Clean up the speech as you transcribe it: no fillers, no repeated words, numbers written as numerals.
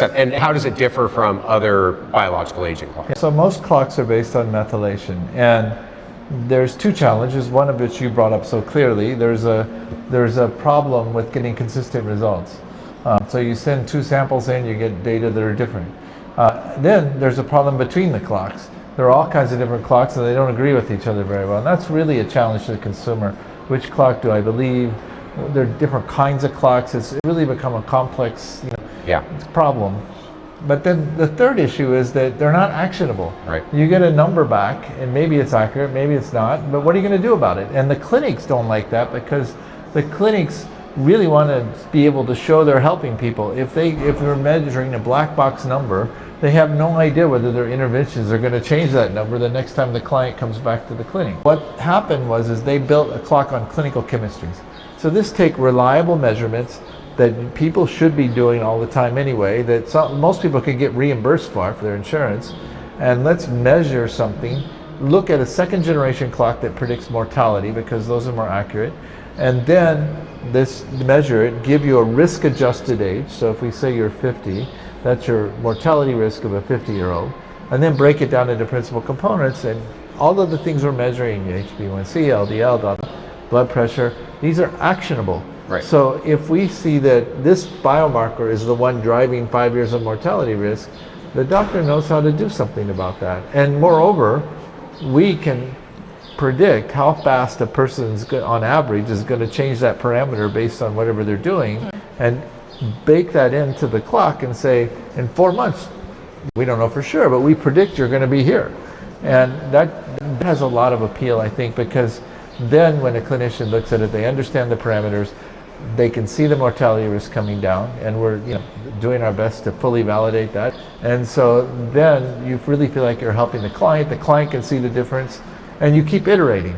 And how does it differ from other biological aging clocks? So most clocks are based on methylation, and there's two challenges, one of which you brought up so clearly. There's a problem with getting consistent results. So you send two samples in, you get data that are different. Then there's a problem between the clocks. There are all kinds of different clocks and they don't agree with each other very well. And that's really a challenge to the consumer. Which clock do I believe? There are different kinds of clocks. It's really become a complex problem. But then the third issue is that they're not actionable. Right. You get a number back and maybe it's accurate, maybe it's not, but what are you going to do about it? And the clinics don't like that because the clinics really want to be able to show they're helping people. If they're measuring a black box number, they have no idea whether their interventions are going to change that number the next time the client comes back to the clinic. What happened was they built a clock on clinical chemistries. So this take reliable measurements that people should be doing all the time anyway, that most people can get reimbursed for their insurance, and let's measure something, look at a second generation clock that predicts mortality because those are more accurate, and then measure it, give you a risk adjusted age. So if we say you're 50, that's your mortality risk of a 50-year-old, and then break it down into principal components, and all of the things we're measuring, HbA1c, LDL, blood pressure, these are actionable. Right. So if we see that this biomarker is the one driving 5 years of mortality risk, the doctor knows how to do something about that. And moreover, we can predict how fast a person's, on average, is going to change that parameter based on whatever they're doing, and bake that into the clock and say, in 4 months, we don't know for sure, but we predict you're going to be here. And that has a lot of appeal, I think, because then when a clinician looks at it, they understand the parameters, they can see the mortality risk coming down, and we're doing our best to fully validate that. And so then you really feel like you're helping the client can see the difference, and you keep iterating.